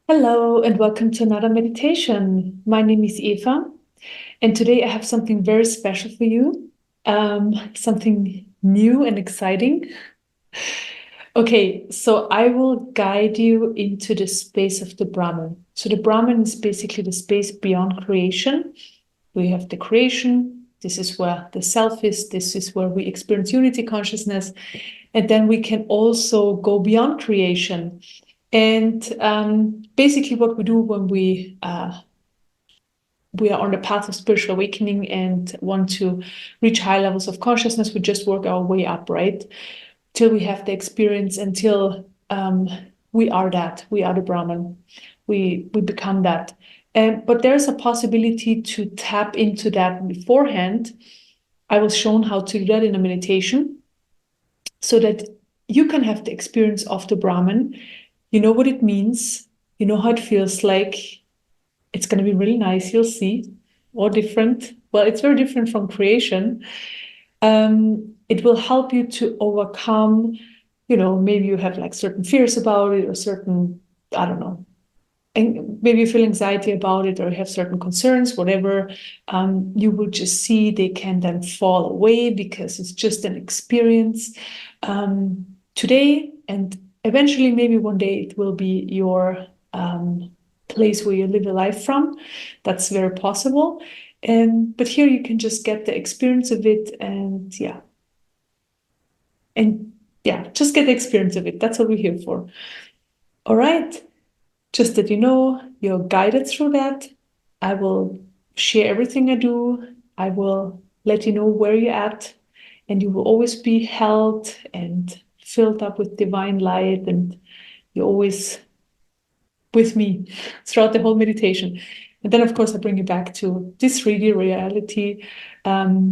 Hello and welcome to another meditation. My name is Eva, and today I have something very special for you, something new and exciting. Okay, so I will guide you into the space of the Brahman. So the Brahman is basically the space beyond creation. We have the creation. This is where the self is. This is where we experience unity consciousness. And then we can also go beyond creation. And basically what we do when we are on the path of spiritual awakening and want to reach high levels of consciousness, we just work our way up, right? Till we have the experience, until we are that, we are the Brahman, we become that. But there's a possibility to tap into that beforehand. I was shown how to do that in a meditation so that you can have the experience of the Brahman. You know what it means, you know how it feels like. It's going to be really nice, you'll see, or different. Well, it's very different from creation. It will help you to overcome, maybe you have like certain fears about it or certain, I don't know, and maybe you feel anxiety about it or you have certain concerns, whatever. You will just see they can then fall away because it's just an experience today, and eventually maybe one day it will be your place where you live a life from. That's very possible. But here you can just get the experience of it, and just get the experience of it. That's what we're here for. All right. Just that you know, you're guided through that. I will share everything I do. I will let you know where you're at, and you will always be held and filled up with divine light, and you're always with me throughout the whole meditation. And then, of course, I bring you back to this 3D reality. All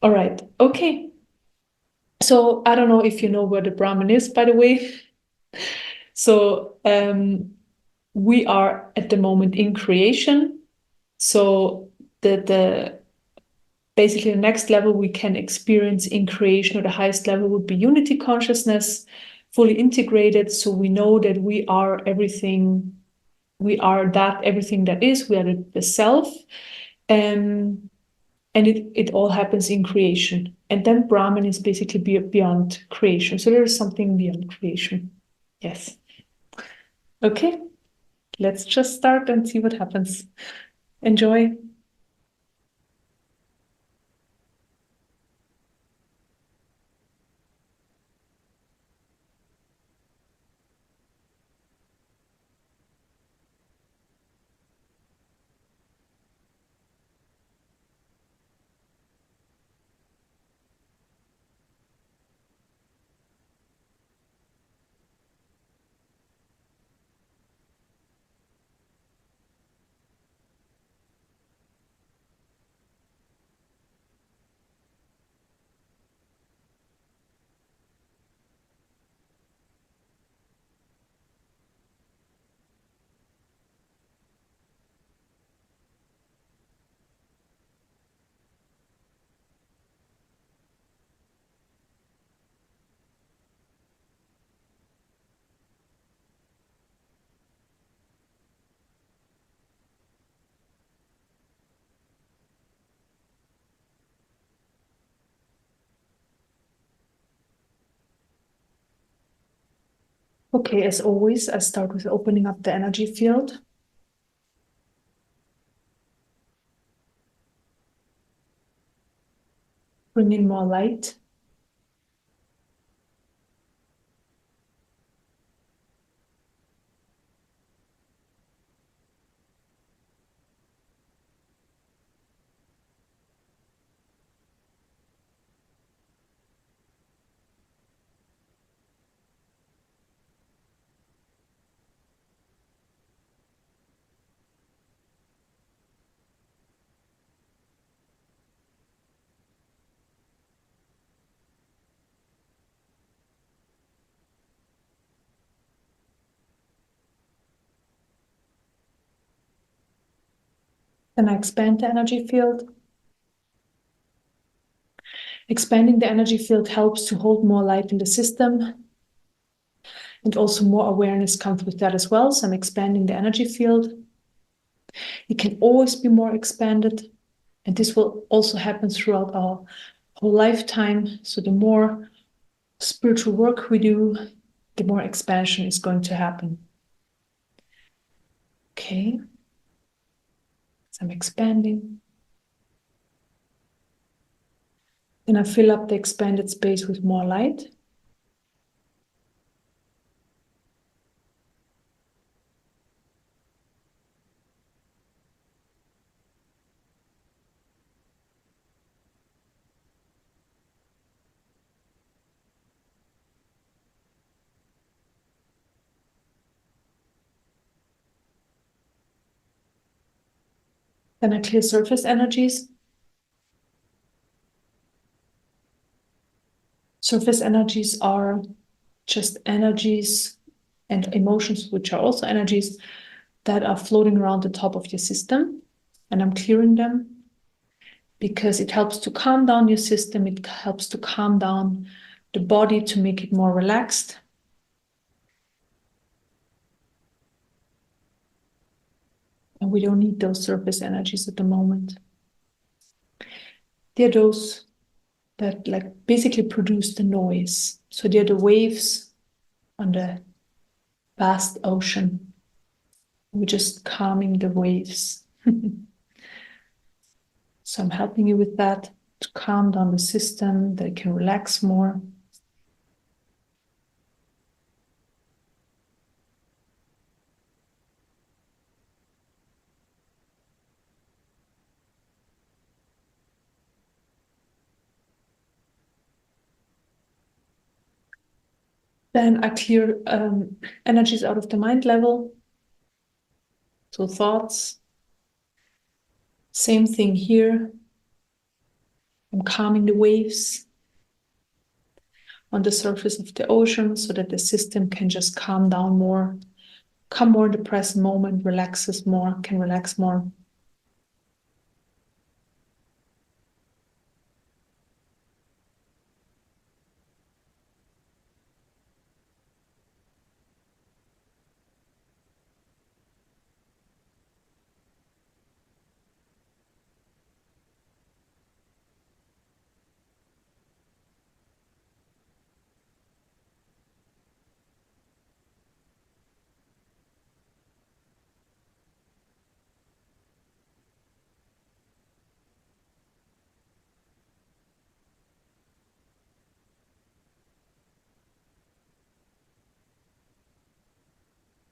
right. Okay. So I don't know if you know where the Brahman is, by the way. So we are at the moment in creation. So the basically the next level we can experience in creation, or the highest level, would be unity consciousness, fully integrated. So we know that we are everything. We are that everything that is. We are the self, and it all happens in creation. And then Brahman is basically beyond creation. So there is something beyond creation. Yes. Okay. Let's just start and see what happens. Enjoy. Okay, as always, I start with opening up the energy field. Bring in more light. Then I expand the energy field. Expanding the energy field helps to hold more light in the system. And also more awareness comes with that as well. So I'm expanding the energy field. It can always be more expanded. And this will also happen throughout our whole lifetime. So the more spiritual work we do, the more expansion is going to happen. Okay. So I'm expanding. Then I fill up the expanded space with more light. Then I clear surface energies. Surface energies are just energies and emotions, which are also energies that are floating around the top of your system. And I'm clearing them because it helps to calm down your system. It helps to calm down the body to make it more relaxed. And we don't need those surface energies at the moment. They're those that like basically produce the noise. So they're the waves on the vast ocean. We're just calming the waves. So I'm helping you with that to calm down the system, that it can relax more. Then I clear energies out of the mind level. So thoughts. Same thing here. I'm calming the waves on the surface of the ocean so that the system can just calm down more, come more in the present moment, relaxes more, can relax more.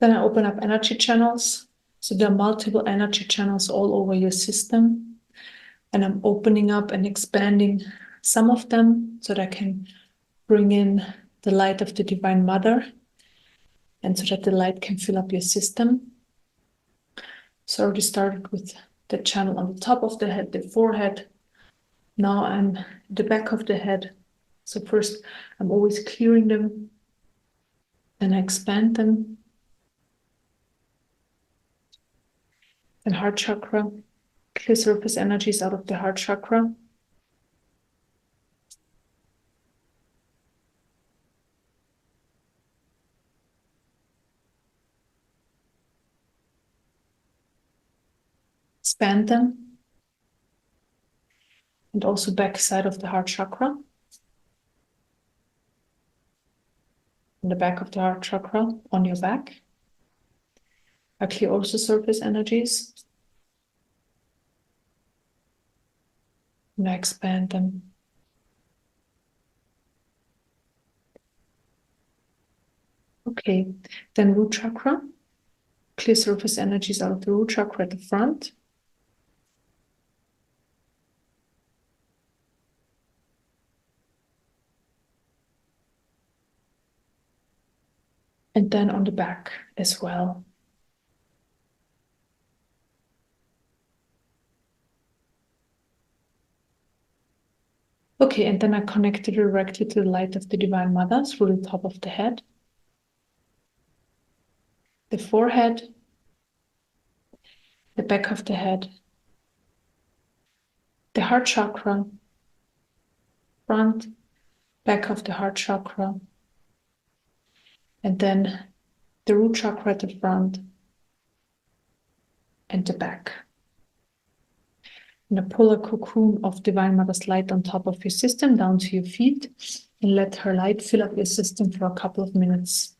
Then I open up energy channels. So there are multiple energy channels all over your system. And I'm opening up and expanding some of them so that I can bring in the light of the Divine Mother and so that the light can fill up your system. So I already started with the channel on the top of the head, the forehead. Now I'm at the back of the head. So first I'm always clearing them, then I expand them. Then heart chakra, clear surface energies out of the heart chakra. Expand them. And also back side of the heart chakra. In the back of the heart chakra, on your back. I clear also surface energies. And I expand them. Okay, then root chakra. Clear surface energies out of the root chakra at the front. And then on the back as well. Okay, and then I connect it directly to the light of the Divine Mother through the top of the head, the forehead, the back of the head, the heart chakra, front, back of the heart chakra, and then the root chakra at the front and the back. And pull a cocoon of Divine Mother's light on top of your system down to your feet, and let her light fill up your system for a couple of minutes.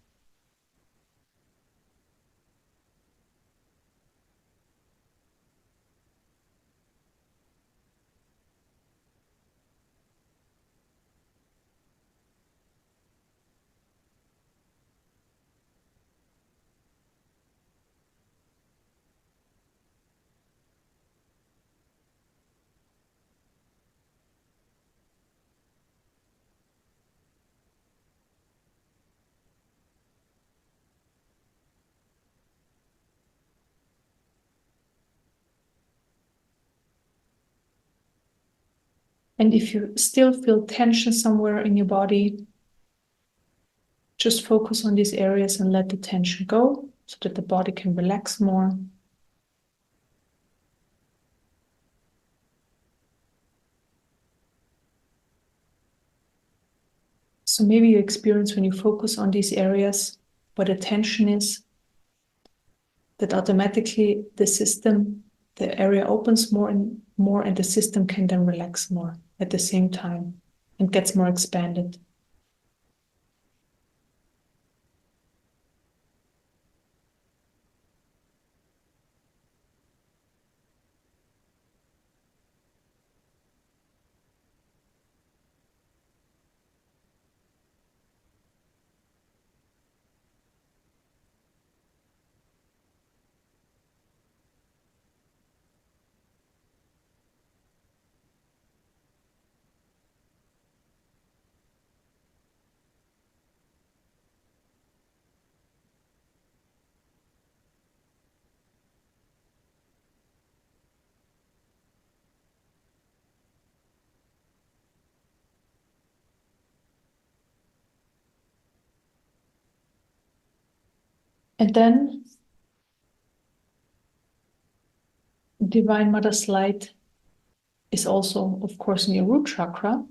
And if you still feel tension somewhere in your body, just focus on these areas and let the tension go so that the body can relax more. So maybe you experience when you focus on these areas where the tension is, that automatically the area opens more and more, and the system can then relax more at the same time and gets more expanded. And then Divine Mother's light is also, of course, in your root chakra.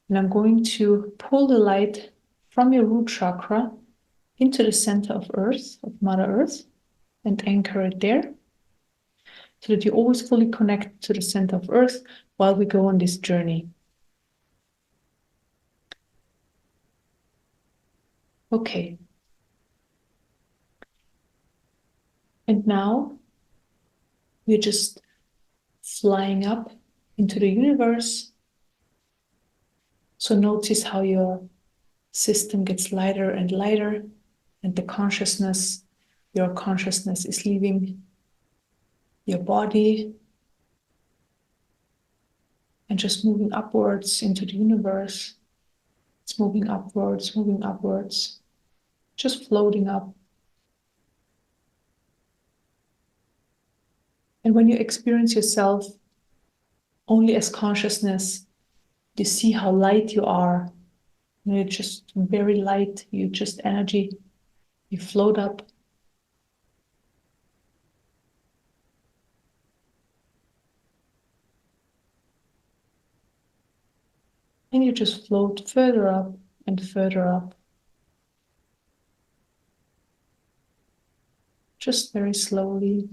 And I'm going to pull the light from your root chakra into the center of Earth, of Mother Earth, and anchor it there so that you always fully connect to the center of Earth while we go on this journey. Okay. And now we're just flying up into the universe. So notice how your system gets lighter and lighter, and your consciousness is leaving your body and just moving upwards into the universe. It's moving upwards, just floating up. And when you experience yourself only as consciousness, you see how light you are. You're just very light, you just energy, you float up. And you just float further up and further up. Just very slowly.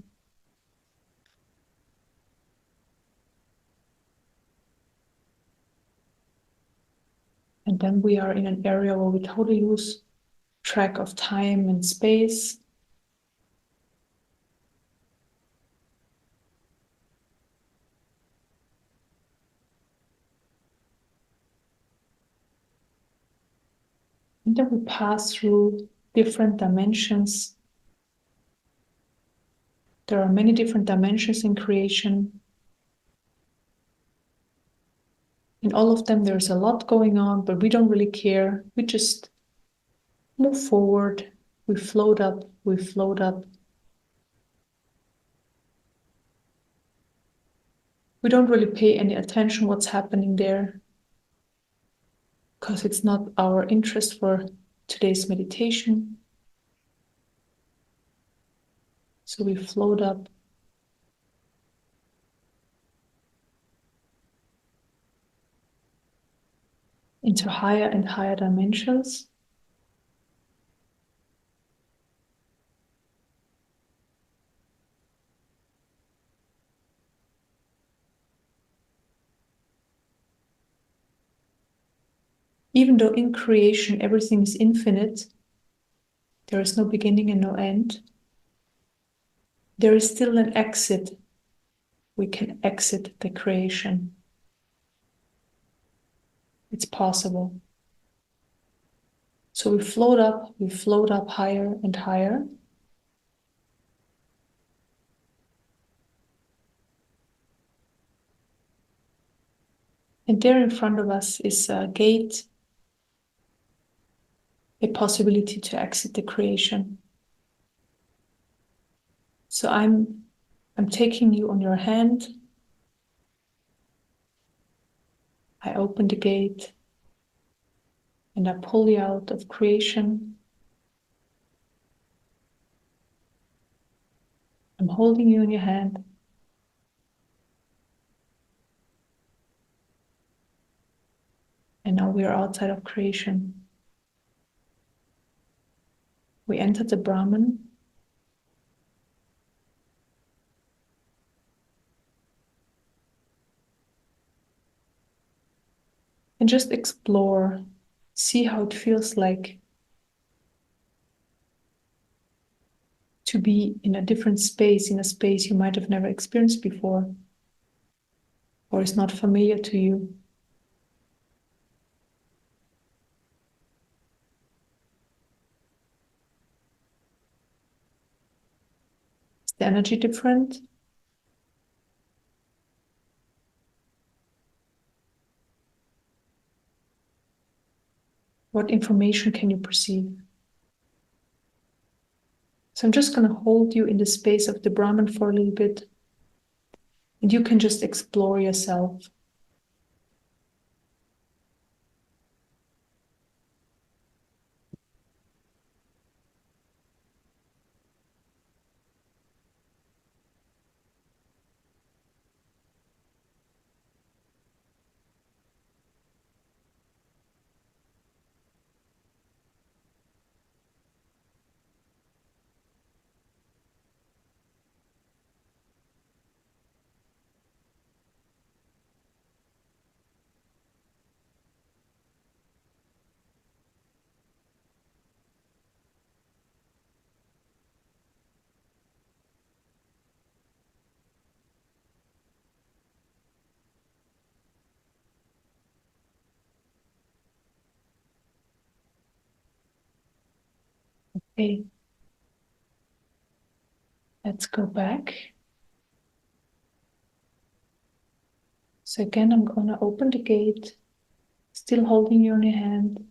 And then we are in an area where we totally lose track of time and space. And then we pass through different dimensions. There are many different dimensions in creation. In all of them, there's a lot going on, but we don't really care. We just move forward. We float up, we float up. We don't really pay any attention what's happening there, because it's not our interest for today's meditation. So we float up into higher and higher dimensions. Even though in creation everything is infinite, there is no beginning and no end, there is still an exit. We can exit the creation. It's possible. So we float up higher and higher. And there in front of us is a gate, a possibility to exit the creation. So I'm taking you on your hand. I open the gate and I pull you out of creation. I'm holding you in your hand. And now we are outside of creation. We entered the Brahman. And just explore, see how it feels like to be in a different space, in a space you might have never experienced before, or is not familiar to you. Is the energy different? What information can you perceive? So I'm just going to hold you in the space of the Brahman for a little bit, and you can just explore yourself. Okay, let's go back. So again, I'm going to open the gate, still holding you in your hand,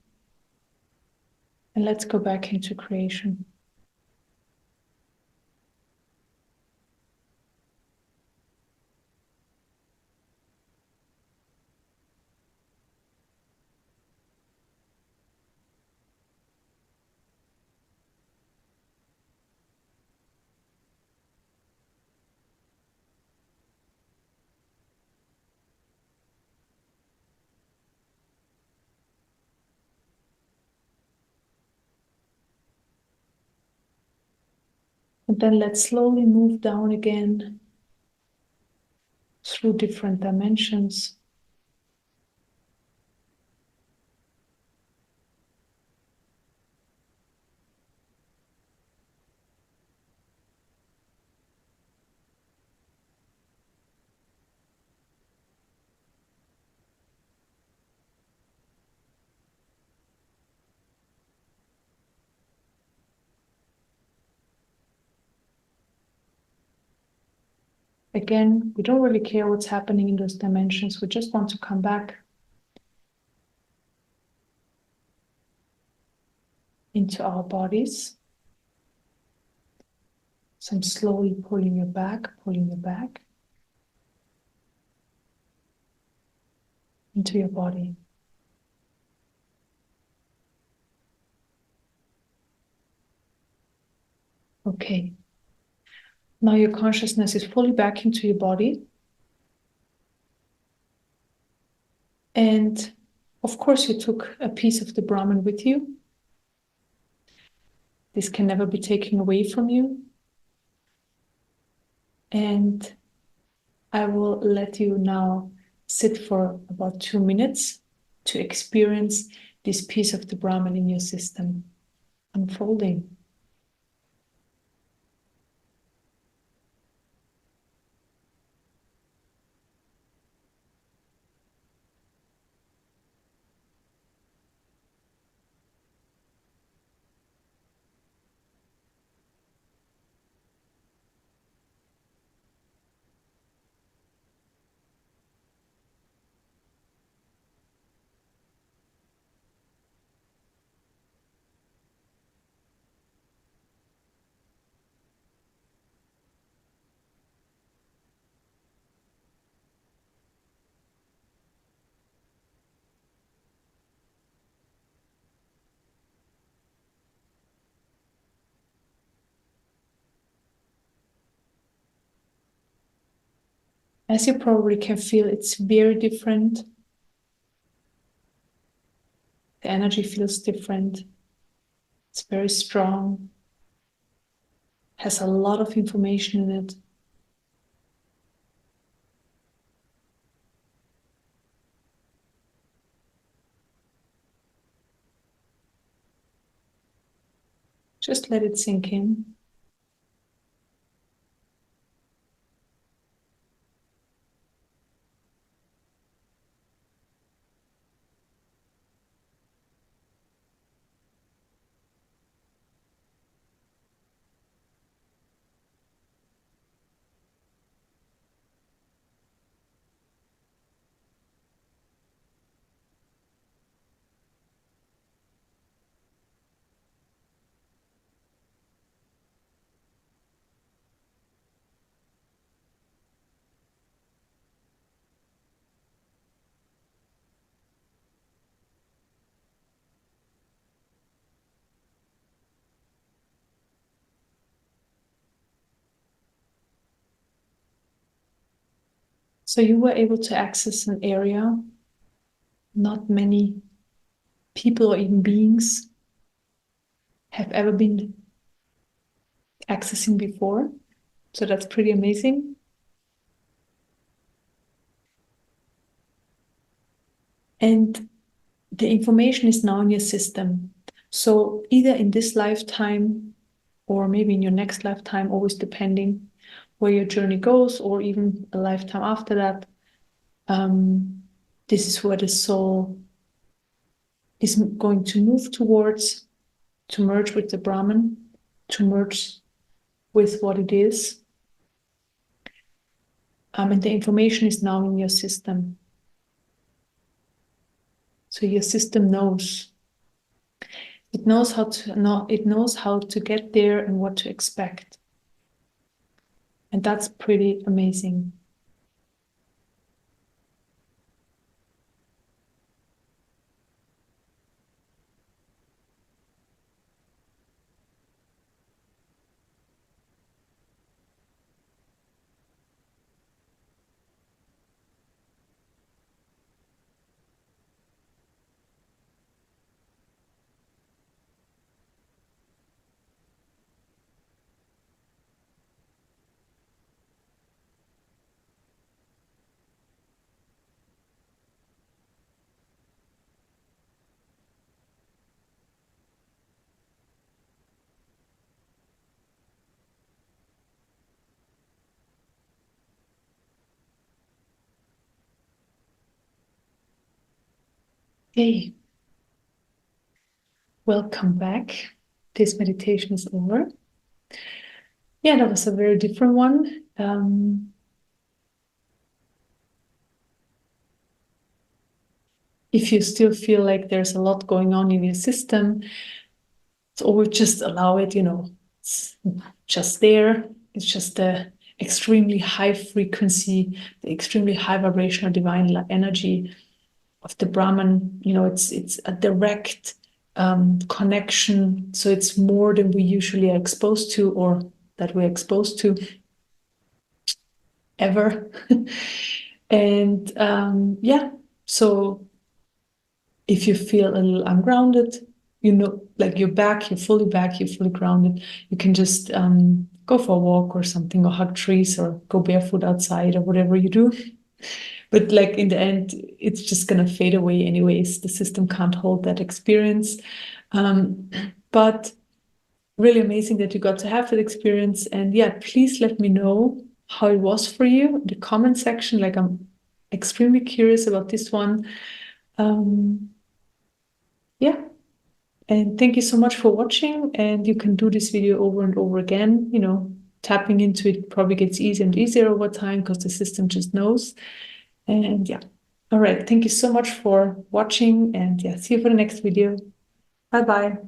and let's go back into creation. And then let's slowly move down again through different dimensions. Again, we don't really care what's happening in those dimensions. We just want to come back into our bodies. So I'm slowly pulling you back into your body. Okay. Now your consciousness is fully back into your body. And of course, you took a piece of the Brahman with you. This can never be taken away from you. And I will let you now sit for about 2 minutes to experience this piece of the Brahman in your system unfolding. As you probably can feel, it's very different. The energy feels different. It's very strong, has a lot of information in it. Just let it sink in. So you were able to access an area not many people or even beings have ever been accessing before. So that's pretty amazing. And the information is now in your system. So either in this lifetime or maybe in your next lifetime, always depending where your journey goes, or even a lifetime after that, this is where the soul is going to move towards, to merge with the Brahman, to merge with what it is. And the information is now in your system. So your system knows. It knows how to know, it knows how to get there and what to expect. And that's pretty amazing. Hey, welcome back. This meditation is over. Yeah, that was a very different one. If you still feel like there's a lot going on in your system, it's always just allow it, it's just there. It's just the extremely high frequency, the extremely high vibrational divine energy of the Brahman. It's a direct connection. So it's more than we usually are exposed to, or that we're exposed to ever. And yeah, so if you feel a little ungrounded, like you're fully grounded, you can just go for a walk or something, or hug trees, or go barefoot outside, or whatever you do. But like in the end, it's just gonna fade away anyways. The system can't hold that experience. But really amazing that you got to have that experience. And yeah, please let me know how it was for you in the comment section. Like, I'm extremely curious about this one. Yeah. And thank you so much for watching. And you can do this video over and over again. You know, tapping into it probably gets easier and easier over time because the system just knows. And yeah. All right. Thank you so much for watching. And yeah, see you for the next video. Bye bye.